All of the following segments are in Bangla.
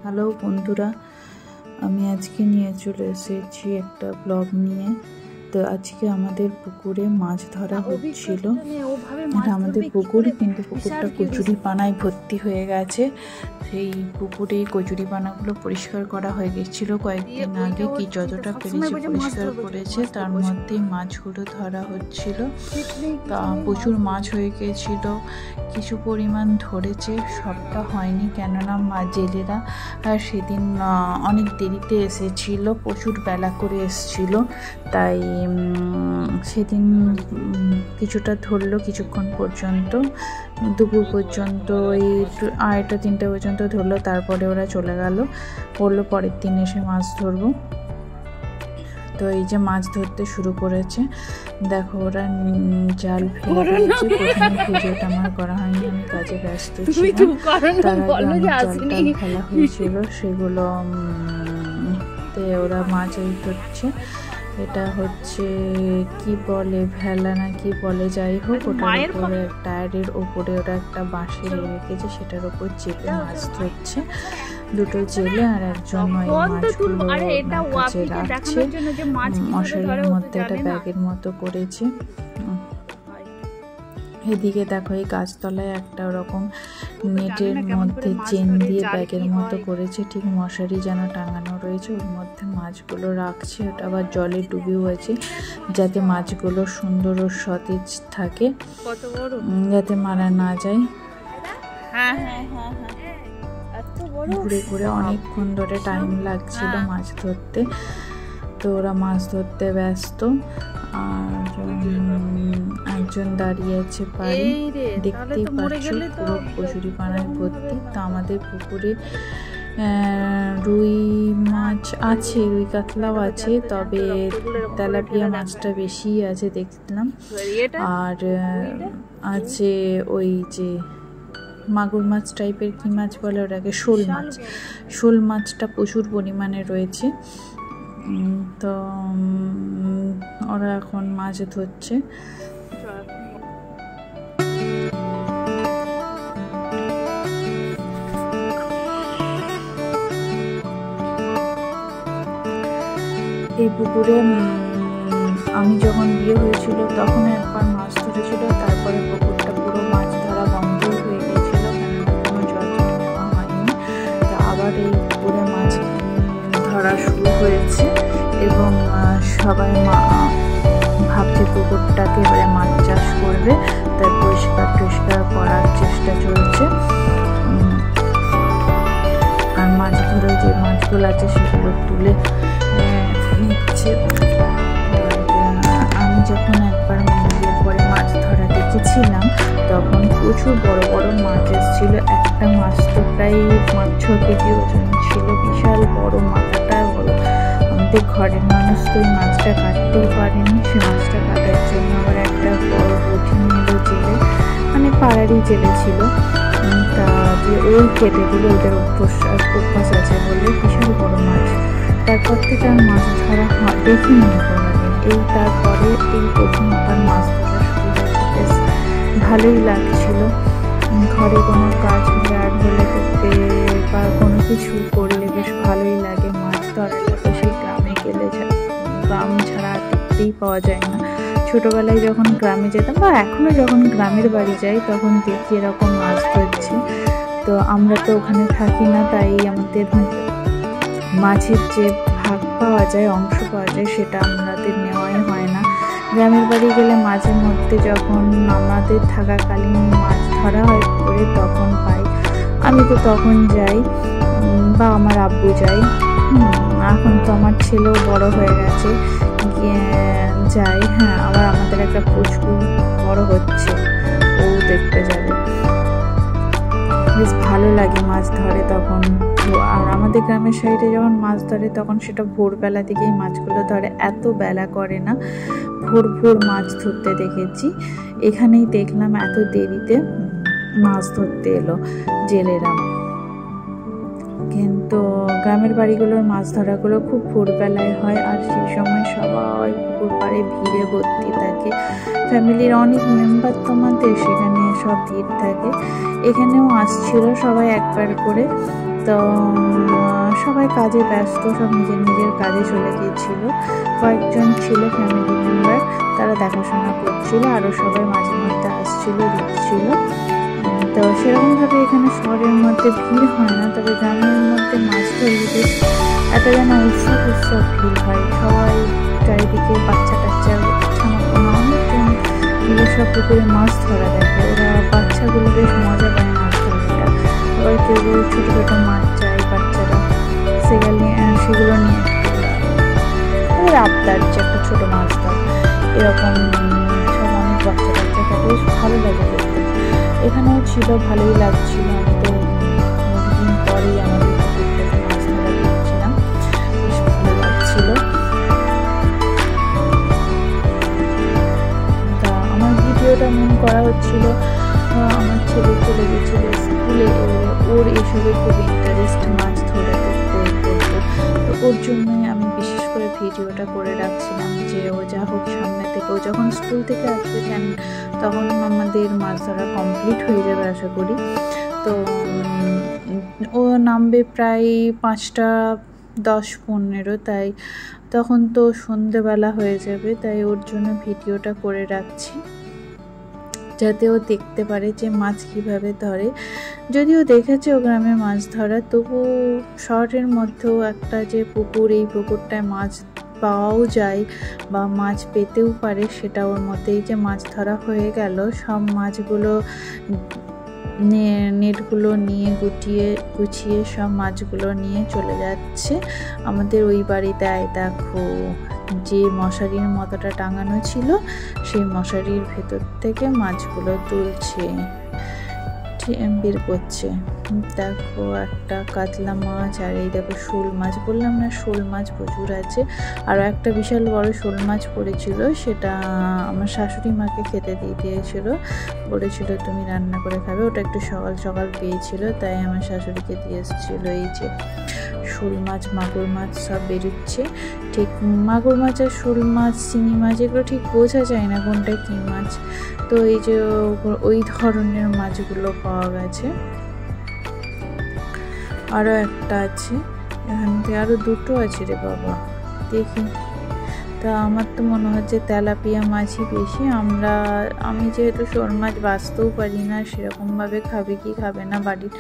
হ্যালো বন্ধুরা, আমি আজকে নিয়ে চলে এসেছি একটা ব্লগ নিয়ে। তো আজকে আমাদের পুকুরে মাছ ধরা হচ্ছিল। এটা আমাদের পুকুর, কিন্তু পুকুরটা কচুরি পানায় ভর্তি হয়ে গেছে। সেই পুকুরে কচুরি পানাগুলো পরিষ্কার করা হয়ে গেছিলো কয়েকদিন আগে। কি যতটা পেরেছে পরিষ্কার করেছে, তার মধ্যেই মাছগুলো ধরা হচ্ছিল। তা প্রচুর মাছ হয়ে গেছিল, কিছু পরিমাণ ধরেছে, সবটা হয়নি, কেননা জেলেরা সেদিন অনেক দেরিতে এসেছিল, প্রচুর বেলা করে এসেছিল। তাই সেদিন কিছুটা ধরলো, কিছুক্ষণ পর্যন্ত, দুপুর পর্যন্ত, এই 2:30-3টা পর্যন্ত ধরলো। তারপরে ওরা চলে গেল, বললো পরের দিন এসে মাছ ধরবো। তো এই যে মাছ ধরতে শুরু করেছে, দেখো ওরা জাল ফেলে দিয়েছে। প্রথমে ভিডিওটা আমার করা হয়নি, আমি কাজে ব্যস্ত ছিলাম। তার আগে জালটা ফেলা হয়েছিল, সেগুলো ওরা মাছ ধরছে। এটা হচ্ছে কি বলে, ভেলা না কি বলে, যাই হোক, ওটার উপরে টায়ারের ওপরে ওরা একটা বাঁশি রেখেছে, সেটার উপর চেপে মাছ ধরছে। দুটো জেলে আর একজন ওই মাছগুলো কাছে রাখছে মশারির মধ্যে, একটা ব্যাগের মতো করেছে। এদিকে দেখো এই গাছতলায় একটা ওরকম নেটের মধ্যে চেন দিয়ে ব্যাগের মতো করেছে, ঠিক মশারি যেন টাঙানো রয়েছে, ওর মধ্যে মাছগুলো রাখছে। ওটা আবার জলে ডুবেও আছে, যাতে মাছগুলো সুন্দর ও সতেজ থাকে, যাতে মারা না যায়। ঘুরে ঘুরে অনেকক্ষণ ধরে টাইম লাগছিল মাছ ধরতে। তো ওরা মাছ ধরতে ব্যস্ত, আর একজন দাঁড়িয়ে আছে পাড়ে, দেখতেই পাচ্ছ পুরো কচুরি পানায় ভর্তি। তো আমাদের পুকুরে রুই মাছ আছে, রুই কাতলাও আছে, তবে তেলাপিয়া মাছটা বেশি আছে দেখলাম। আর আছে ওই যে মাগুর মাছ টাইপের, কি মাছ বলে ওটাকে, শোল মাছ। শোল মাছটা প্রচুর পরিমাণে রয়েছে। তো ওরা এখন মাছ ধরছে। এই পুকুরে আমি যখন বিয়ে হয়েছিল তখন একবার মাছ ধরেছিল, তারপরে পুকুরটা পুরো মাছ ধরা বন্ধ হয়ে গেছিল, কোনো জল নেওয়া হয়নি। তো আবার এই পুকুরে মাছ ধরা শুরু হয়েছে, এবং সবাই ভাবছে পুকুরটাকে এবারে মাছ চাষ করবে, তাই পরিষ্কার করার চেষ্টা চলছে। আর মাছ ধরে যে মাছগুলো আছে সেগুলো তুলে নিচ্ছে। আমি যখন একবার বিয়ের পরে মাছ ধরা দেখেছিলাম, তখন প্রচুর বড় বড় মাছ এসেছিল। একটা মাছ তো প্রায় 5-6 কেজি ওজন ছিল, বিশাল বড়, মাথাটা বড়। আমাদের ঘরের মানুষ তো ওই মাছটা কাটতেও পারেনি, সে মাছটা কাটার জন্য আবার একটা বড় বটি নিল জেলে, মানে পাড়ারই জেলে ছিল। তা দিয়ে ওই কেটে দিল, ওদের অভ্যাস আছে বলে, বিশাল বড় মাছ। তারপর থেকে আর মাছ ধরা দেখিনি কোনোদিন। এই তারপরে এই প্রথমবার মাছ ধরা শুরু হয়েছে, বেশ ভালোই লাগছিল। ঘরে কোনো কাজ আর হলে করতে বা কোনো কিছু করলে বেশ ভালোই লাগে। মাছ ধরার তো সেই গ্রামে গেলে, গ্রাম ছাড়া দেখতেই পাওয়া যায় না। ছোটোবেলায় যখন গ্রামে যেতাম, বা এখনও যখন গ্রামের বাড়ি যাই, তখন দেখি এরকম মাছ ধরছে। তো আমরা তো ওখানে থাকি না, তাই আমাদের মাছের যে ভাগ পাওয়া যায়, অংশ পাওয়া যায়, সেটা আমাদের নেওয়াই হয় না। গ্রামের বাড়ি গেলে মাঝে মধ্যে যখন আমাদের থাকাকালীন মাছ ধরা হয় করে, তখন পাই। আমি তো তখন যাই, বা আমার আব্বু যায়। এখন তো আমার ছেলেও বড় হয়ে গেছে, যাই। হ্যাঁ, আবার আমাদের একটা পুচকু বড় হচ্ছে, ও দেখতে যাবে। বেশ ভালো লাগে মাছ ধরে তখন। আর আমাদের গ্রামের সাইডে যখন মাছ ধরে, তখন সেটা ভোরবেলা দিকেই মাছগুলো ধরে, এত বেলা করে না, ভোর মাছ ধরতে দেখেছি। এখানেই দেখলাম এত দেরিতে মাছ ধরতে এলো জেলেরা। কিন্তু গ্রামের বাড়িগুলোর মাছ ধরাগুলো খুব ভোরবেলায় হয়, আর সেই সময় সবাই পুকুর পাড়ে ভিড়ে ভর্তি থাকে। ফ্যামিলির অনেক মেম্বার তোমাদের সেখানে সব ভিড় থাকে। এখানেও আসছিল সবাই একবার করে। তো সবাই কাজে ব্যস্ত, সব নিজের নিজের কাজে চলে গিয়েছিল। কয়েকজন ছিল ফ্যামিলি মেম্বার, তারা দেখাশোনা করছিল, আরও সবাই মাঝে মধ্যে আসছিল, দিচ্ছিল। তো সেরকমভাবে এখানে শহরের মধ্যে ভিড় হয় না, তবে গ্রামের মধ্যে মাছ ধরলে একটা যেন উৎসব ভিড় হয়। সবাই চারিদিকে বাচ্চা টাচ্চা ছানাপোনা অনেকজন মিলে সব পুকুরে মাছ ধরা দেখে। ওরা বাচ্চাগুলো বেশ মজা পায় মাছ ধরাটা। আবার কেউ ছোটো ছোটো মাছ চায় বাচ্চারা, সেগুলো নিয়ে ওদের আবদার যে একটা ছোটো মাছ দাও, এরকম সব অনেক বাচ্চা টাচ্চা থাকে, বেশ ভালো লাগে দেখতে। এখানেও ছিল, ভালোই লাগছিল। আমি তো অনেকদিন পরেই আমাদের পুকুরটাতে মাছ ধরা দেখছিলাম, বেশ ভালো লাগছিল। তা আমার ভিডিওটা মন করা হচ্ছিল, আমার ছেলে চলে গেছিল স্কুলে, ওর এসবে খুব ইন্টারেস্ট, মাছ ধরে করতো। তো ওর জন্যই আমি বিশেষ করে ভিডিওটা করে রাখছিলাম যে ও যা হোক সামনে থেকে, ও যখন স্কুল থেকে আসবে তখন আমাদের মাছ ধরা কমপ্লিট হয়ে যাবে আশা করি। তো ও নামবে প্রায় 5:10-15, তাই তখন তো সন্ধেবেলা হয়ে যাবে, তাই ওর জন্য ভিডিওটা করে রাখছি যাতে ও দেখতে পারে যে মাছ কিভাবে ধরে। যদিও দেখেছে ও গ্রামে মাছ ধরা, তবু শহরের মধ্যেও একটা যে পুকুর, এই পুকুরটায় মাছ পাওয়াও যায় বা মাছ পেতেও পারে, সেটা ওর মধ্যেই যে মাছ ধরা হয়ে গেল। সব মাছগুলো নেটগুলো নিয়ে গুছিয়ে সব মাছগুলো নিয়ে চলে যাচ্ছে আমাদের ওই বাড়িতে। দেখো যে মশারির মতোটা টাঙানো ছিল, সেই মশারির ভেতর থেকে মাছগুলো তুলছে, বের করছে। দেখো একটা কাতলা মাছ, আর এই দেখো শোল মাছ। বললাম না শোল মাছ প্রচুর আছে। আরও একটা বিশাল বড় শোল মাছ পড়েছিল, সেটা আমার শাশুড়ি মাকে খেতে দিয়ে দিয়েছিল, বলেছিল তুমি রান্না করে খাবে। ওটা একটু সকাল সকাল পেয়েছিল, তাই আমার শাশুড়িকে দিয়ে এসেছিল। এই যে শোল মাছ, মাগুর মাছ সব বেরোচ্ছে। ঠিক মাগুর মাছ আর শোল মাছ, চিংড়ি মাছ, এগুলো ঠিক বোঝা যায় না কোনটা কী মাছ। তো এই যে ওই ধরনের মাছগুলো পাওয়া গেছে। আরও একটা আছে, এখান থেকে আরও দুটো আছে রে বাবা, দেখি। তা আমার তো মনে হচ্ছে তেলাপিয়া মাছই বেশি। আমি যেহেতু শোল মাছ বাঁচতেও পারি না, সেরকমভাবে খাবে কি খাবে না বাড়ির,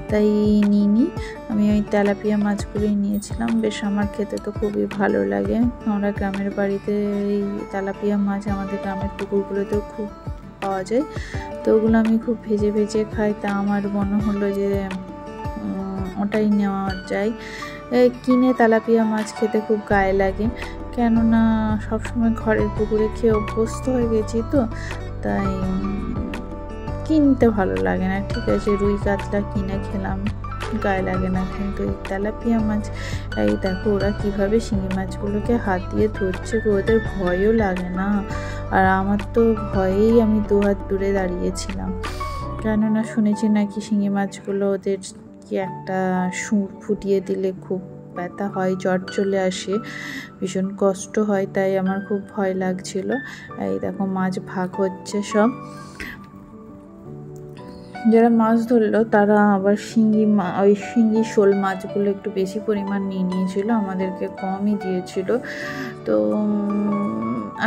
তাই নিইনি। আমি ওই তেলাপিয়া মাছগুলোই নিয়েছিলাম। বেশ আমার খেতে তো খুবই ভালো লাগে। আমরা গ্রামের বাড়িতে এই তেলাপিয়া মাছ আমাদের গ্রামের পুকুরগুলোতেও খুব পাওয়া যায়, তো ওগুলো আমি খুব ভেজে ভেজে খাই। তা আমার মনে হলো যে ওটাই নেওয়া যায়। কিনে তেলাপিয়া মাছ খেতে খুব গায়ে লাগে, কেননা সবসময় ঘরের পুকুরে খেয়ে অভ্যস্ত হয়ে গেছি, তো তাই কিনতে ভালো লাগে না। ঠিক আছে, রুই কাতলা কিনে খেলাম, গায়ে লাগে না, কিন্তু এই তেলাপিয়া মাছ, এই দেখো ওরা কীভাবে শিঙি মাছগুলোকে হাত দিয়ে ধরছে, ওদের ভয়ও লাগে না। আর আমার তো ভয়েই আমি 2 হাত দূরে দাঁড়িয়েছিলাম, কেননা শুনেছি নাকি শিঙি মাছগুলো ওদের কি একটা সুর ফুটিয়ে দিলে খুব ব্যথা হয়, জ্বর চলে আসে, ভীষণ কষ্ট হয়, তাই আমার খুব ভয় লাগছিল। এই দেখো মাছ ভাগ হচ্ছে সব। যারা মাছ ধরলো তারা আবার শিঙি শোল মাছগুলো একটু বেশি পরিমাণ নিয়ে নিয়েছিল, আমাদেরকে কমই দিয়েছিল। তো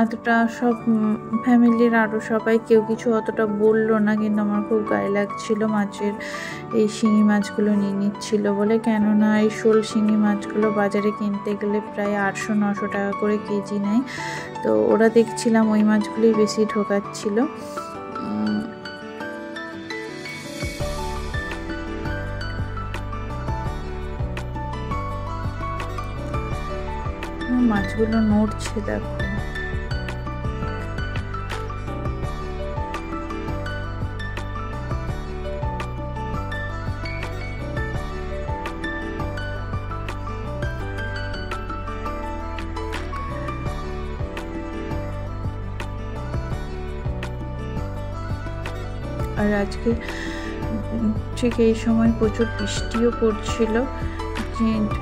এতটা সব ফ্যামিলির আরও সবাই কেউ কিছু অতটা বললো না, কিন্তু আমার খুব গায়ে লাগছিল মাছের এই শিঙি মাছগুলো নিয়ে নিচ্ছিল বলে। কেননা এই শোল শিঙি মাছগুলো বাজারে কিনতে গেলে প্রায় 800-900 টাকা করে কেজি নেয়, তো ওরা দেখছিলাম ওই মাছগুলোই বেশি ঢোকাচ্ছিল। মাছগুলো নড়ছে দেখো। আর আজকে ঠিক এই সময় প্রচুর বৃষ্টিও পড়ছিল।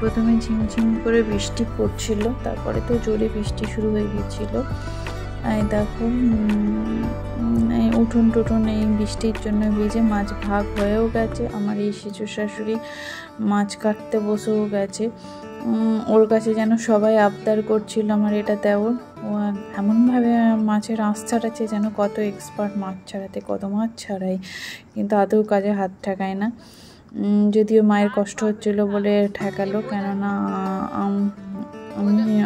প্রথমে ঝিমঝিম করে বৃষ্টি পড়ছিল, তারপরে তো জোরে বৃষ্টি শুরু হয়ে গিয়েছিল। এই দেখো উঠোন টুঠোন এই বৃষ্টির জন্য ভিজে মাছ ভাগ হয়েও গেছে। আমার এই শিশু শাশুড়ি মাছ কাটতে বসেও গেছে। ওর কাছে যেন সবাই আবদার করছিল আমার এটা দেওর। ও এমনভাবে মাছের আঁশ ছাড়াচ্ছে যেন কত এক্সপার্ট মাছ ছাড়াতে, কত মাছ ছাড়াই, কিন্তু আদৌ কাজে হাত ঠেকায় না। যদিও মায়ের কষ্ট হচ্ছিল বলে ঠেকালো, কেননা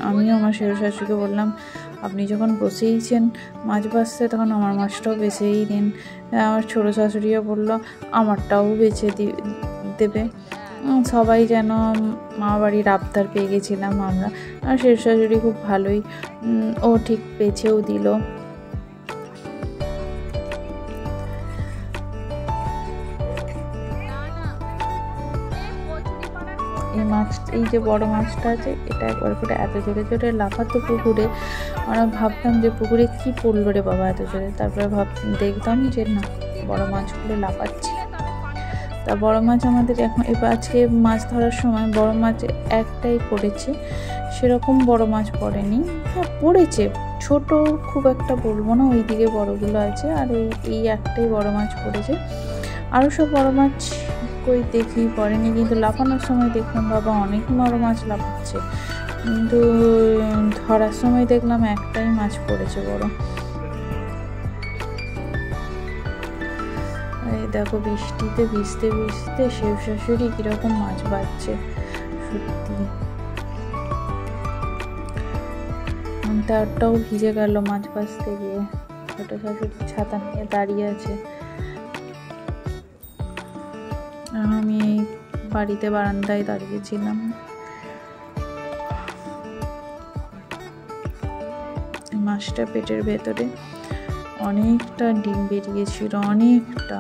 আমিও আমার শ্বশুর শাশুড়িকে বললাম আপনি যখন বসেইছেন মাছ বাছতে তখন আমার মাছটাও বেছেই দিন। আমার ছোটো শাশুড়িও বললো আমারটাও বেছে দেবে। সবাই যেন মা বাড়ির আবদার পেয়ে গেছিলাম আমরা। আর শ্বশুর শাশুড়ি খুব ভালোই, ও ঠিক বেছেও দিল। এই যে বড় মাছটা আছে এটা একবার করে এত জোরে জোরে লাফাতো পুকুরে, আমরা ভাবতাম যে পুকুরে কি পড়লো রে বাবা এত জোরে। তারপরে দেখতাম যে না, বড় মাছগুলো লাফাচ্ছে। তা বড় মাছ আমাদের এখন এবার আজকে মাছ ধরার সময় বড় মাছ একটাই পড়েছে, সেরকম বড় মাছ পড়েনি। হ্যাঁ পড়েছে, ছোট খুব একটা বলবো না, ওইদিকে বড়গুলো আছে, আর এই একটাই বড় মাছ পড়েছে। আরও সব বড় মাছ কই দেখি পড়েনি, কিন্তু লাফানোর সময় দেখলাম বাবা অনেক বড় মাছ লাফাচ্ছে, কিন্তু ধরার সময় দেখলাম একটাই মাছ পড়েছে বড়। এই দেখো বৃষ্টিতে ভিজতে ভিজতে শ্বশুর শাশুড়ি কিরকম মাছ বাচ্ছে, সত্যি তারটাও ভিজে গেল মাছ বাছতে গিয়ে। ছোট শাশুড়ি ছাতা নিয়ে দাঁড়িয়ে আছে, আমি বাড়িতে বারান্দায় দাঁড়িয়েছিলাম। মাছটা পেটের ভেতরে অনেকটা ডিম বেরিয়েছিল, অনেকটা।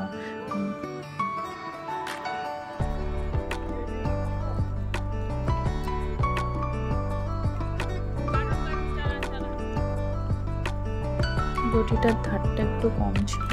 বটিটার ধারটা একটু কম ছিল।